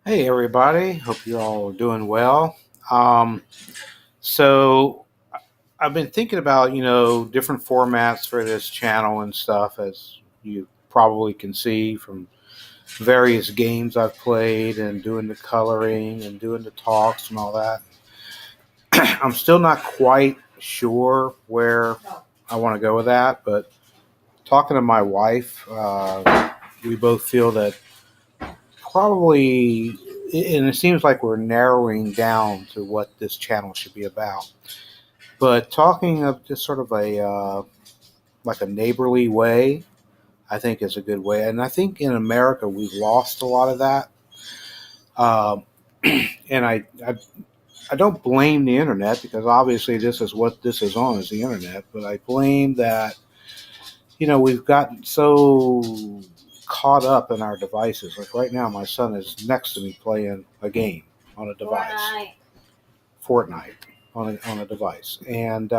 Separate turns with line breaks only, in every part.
Hey everybody, hope you're all doing well. Um, so I've been thinking about different formats for this channel and stuff, as you probably can see from various games I've played and doing the coloring and doing the talks and all that. I'm still not quite sure where I want to go with that, but talking to my wife, we both feel that probably, and it seems like we're narrowing down to what this channel should be about. But talking of just sort of a like a neighborly way, I think is a good way. And I think in America we've lost a lot of that. Um, and I don't blame the internet, because obviously this is what this is on, is the internet. But I blame that we've gotten so caught up in our devices. Like right now, my son is next to me playing a game on a device, Fortnite on a device, and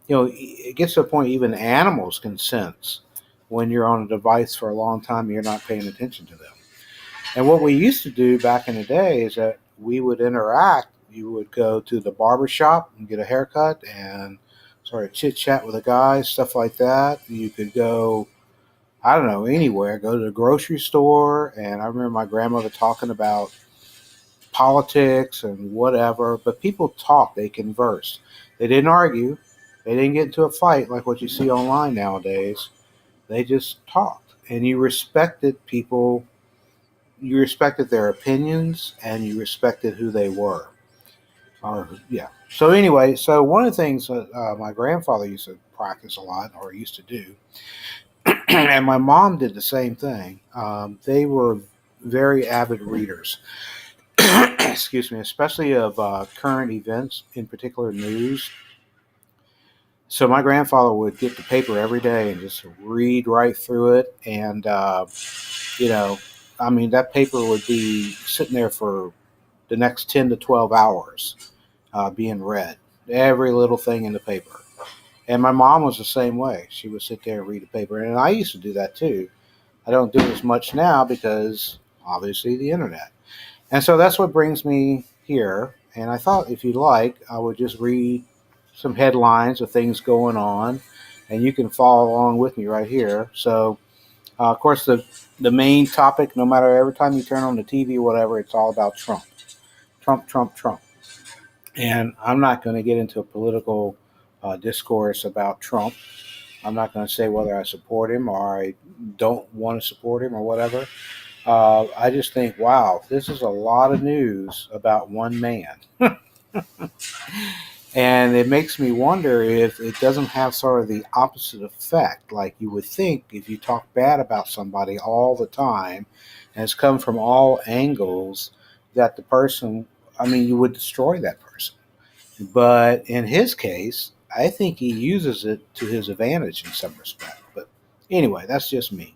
it gets to a point even animals can sense when you're on a device for a long time and you're not paying attention to them. And what we used to do back in the day is that we would interact. You would go to the barber shop and get a haircut and sort of chit chat with the guys, stuff like that. You could go, I don't know, anywhere, go to the grocery store. And I remember my grandmother talking about politics and whatever, but people talked, they conversed. They didn't argue, they didn't get into a fight like what you see online nowadays. They just talked. And you respected people, you respected their opinions, and you respected who they were. Yeah. So anyway, so one of the things that my grandfather used to practice a lot, or used to do, and my mom did the same thing. They were very avid readers. Excuse me, especially of current events, in particular news. So my grandfather would get the paper every day and just read right through it, and you know, I mean that paper would be sitting there for the next 10 to 12 hours, being read, every little thing in the paper. And my mom was the same way. She would sit there and read the paper, and I used to do that too. I don't do it as much now because obviously the internet. And so that's what brings me here. And I thought, if you'd like, I would just read some headlines of things going on, and you can follow along with me right here. So, of course, the main topic, no matter every time you turn on the TV or whatever, it's all about Trump. Trump, Trump, Trump. And I'm not going to get into a political discourse about Trump. I'm not going to say whether I support him or I don't want to support him or whatever. I just think, wow, this is a lot of news about one man. And it makes me wonder if it doesn't have sort of the opposite effect. Like you would think, if you talk bad about somebody all the time and it's come from all angles, that the person, I mean, you would destroy that person. But in his case, I think he uses it to his advantage in some respect. But anyway, that's just me.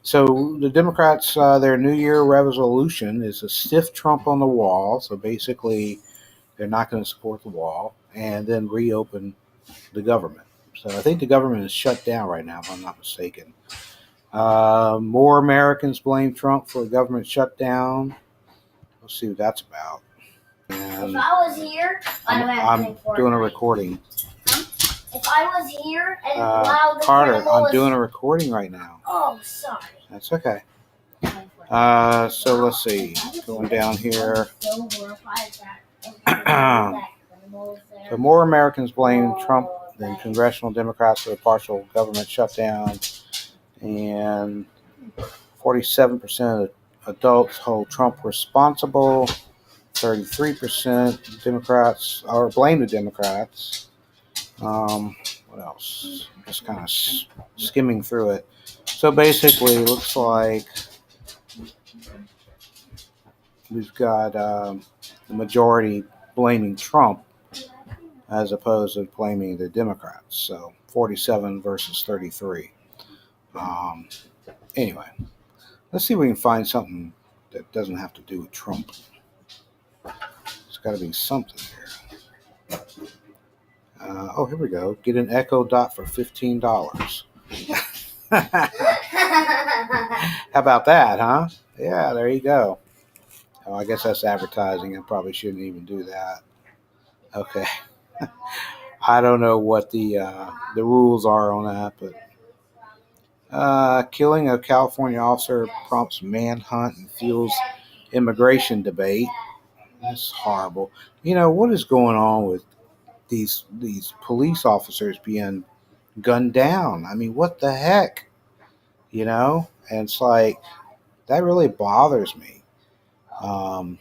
So the Democrats, their New Year resolution is a stiff Trump on the wall. So basically, they're not going to support the wall and then reopen the government. So I think the government is shut down right now, if I'm not mistaken. More Americans blame Trump for a government shutdown. Let's see what that's about. And
if I was here,
I'm doing a recording.
If I was here and allowed
Carter, I'm doing a recording right now.
Oh, sorry.
That's okay. So let's see. Going down here. So more Americans blame Trump than congressional Democrats for the partial government shutdown. And 47% of adults hold Trump responsible. 33% Democrats, or blame the Democrats. What else? Just kind of skimming through it. So basically, it looks like we've got the majority blaming Trump as opposed to blaming the Democrats. So 47 versus 33. Anyway, let's see if we can find something that doesn't have to do with Trump. There's got to be something here. Here we go. Get an Echo Dot for $15. How about that, huh? Yeah, there you go. Oh, I guess that's advertising. I probably shouldn't even do that. Okay. I don't know what the rules are on that, but killing a California officer prompts manhunt and fuels immigration debate. That's horrible. You know what is going on with these police officers being gunned down? I mean, what the heck? You know, and it's like that really bothers me. Um,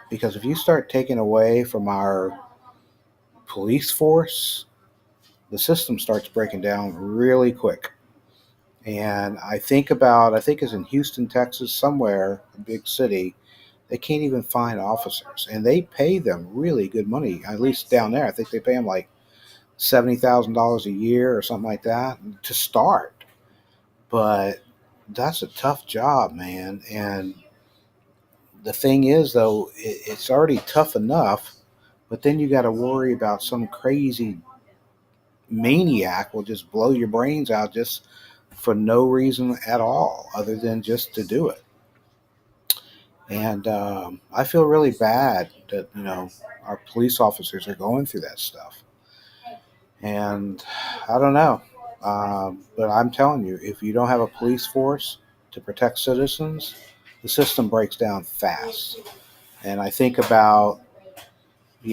because if you start taking away from our police force, the system starts breaking down really quick. And I think it's in Houston, Texas, somewhere, a big city, they can't even find officers. And they pay them really good money, at least down there. I think they pay them like $70,000 a year or something like that to start. But that's a tough job, man. And the thing is, though, it's already tough enough, but then you got to worry about some crazy maniac will just blow your brains out just for no reason at all other than just to do it. And I feel really bad that our police officers are going through that stuff. And I don't know, but I'm telling you, if you don't have a police force to protect citizens, the system breaks down fast. And I think about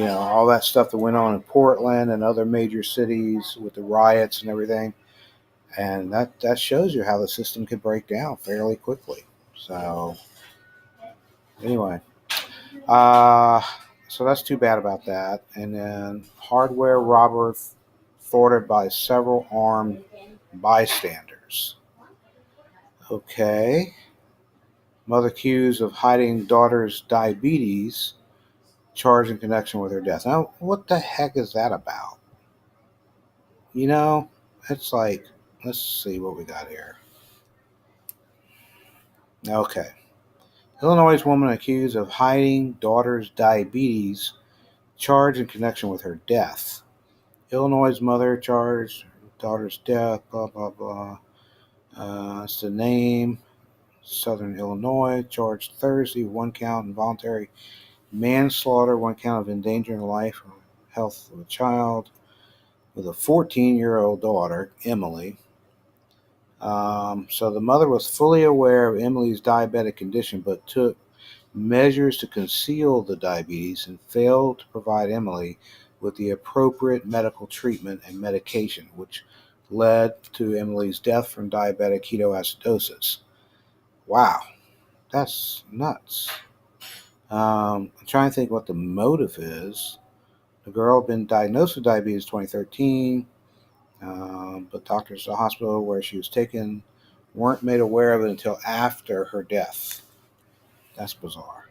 all that stuff that went on in Portland and other major cities with the riots and everything, and that shows you how the system could break down fairly quickly. So anyway, uh, so that's too bad about that. And then hardware robber thwarted by several armed bystanders. Okay, mother accused of hiding daughter's diabetes, charged in connection with her death. Now, what the heck is that about? You know, it's like, let's see what we got here. Okay. Illinois woman accused of hiding daughter's diabetes, charged in connection with her death. Illinois mother charged daughter's death, blah, blah, blah. It's the name. Southern Illinois, charged Thursday, one count involuntary manslaughter, one count of endangering the life or health of a child with a 14-year-old daughter, Emily. So the mother was fully aware of Emily's diabetic condition, but took measures to conceal the diabetes and failed to provide Emily with the appropriate medical treatment and medication, which led to Emily's death from diabetic ketoacidosis. Wow, that's nuts. I'm trying to think what the motive is. The girl had been diagnosed with diabetes in 2013, but doctors at the hospital where she was taken weren't made aware of it until after her death. That's bizarre.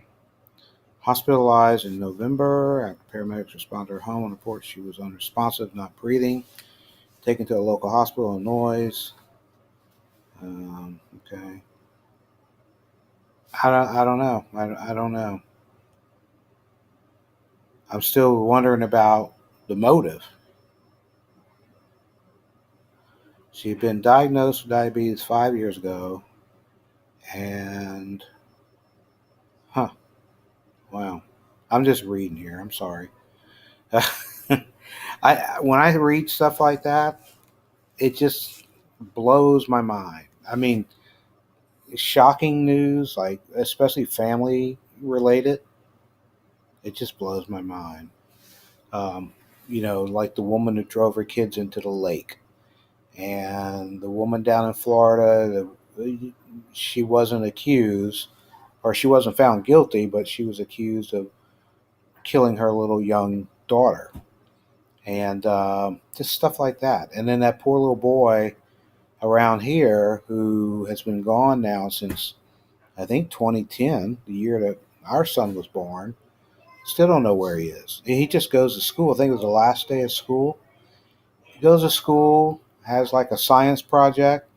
Hospitalized in November after paramedics responded to her home and reported she was unresponsive, not breathing. Taken to a local hospital in Illinois. Okay. I don't know. I don't know. I'm still wondering about the motive. She had been diagnosed with diabetes 5 years ago, and wow. I'm just reading here. I'm sorry. I when I read stuff like that, it just blows my mind. I mean, shocking news, like especially family related, it just blows my mind. Um, like the woman who drove her kids into the lake, and the woman down in Florida, she wasn't accused, or she wasn't found guilty, but she was accused of killing her little young daughter, and just stuff like that. And then that poor little boy around here who has been gone now since I think 2010, the year that our son was born. Still don't know where he is. He just goes to school. I think it was the last day of school. He goes to school, has like a science project,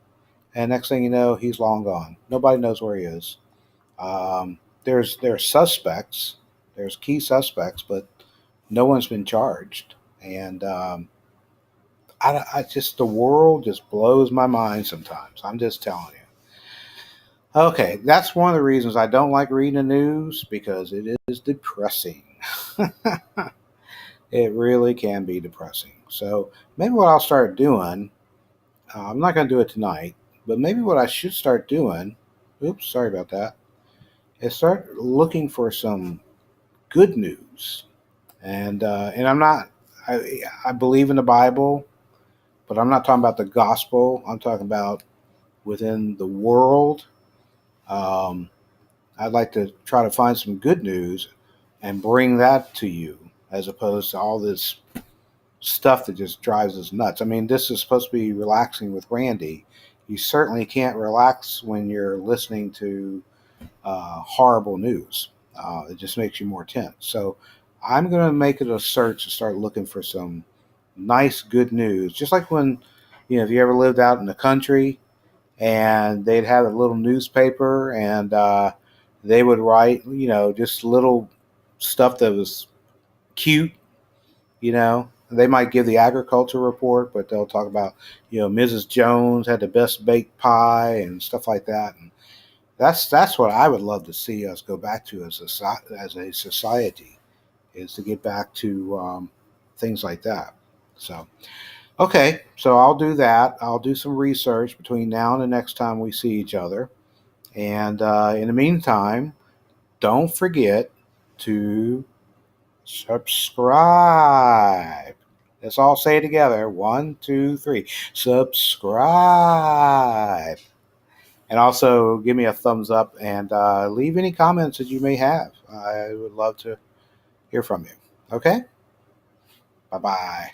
and next thing you know, he's long gone. Nobody knows where he is. There's suspects, there's key suspects, but no one's been charged. And I just the world just blows my mind sometimes. I'm just telling you. Okay, that's one of the reasons I don't like reading the news because it is depressing. It really can be depressing. So maybe what I'll start doing, I'm not going to do it tonight, but maybe what I should start doing, oops, sorry about that, is start looking for some good news. And I'm not, I believe in the Bible, but I'm not talking about the gospel. I'm talking about within the world. Um, I'd like to try to find some good news and bring that to you as opposed to all this stuff that just drives us nuts. I mean, this is supposed to be relaxing with Randy. You certainly can't relax when you're listening to horrible news. It just makes you more tense. So I'm going to make it a search to start looking for some nice, good news. Just like when, if you ever lived out in the country and they'd have a little newspaper and they would write, just little stuff that was cute, They might give the agriculture report, but they'll talk about, Mrs. Jones had the best baked pie and stuff like that. And that's what I would love to see us go back to as a society, is to get back to things like that. So, okay, so I'll do that. I'll do some research between now and the next time we see each other. And in the meantime, don't forget to subscribe. Let's all say it together. 1, 2, 3. Subscribe. And also give me a thumbs up and leave any comments that you may have. I would love to hear from you. Okay? Bye bye.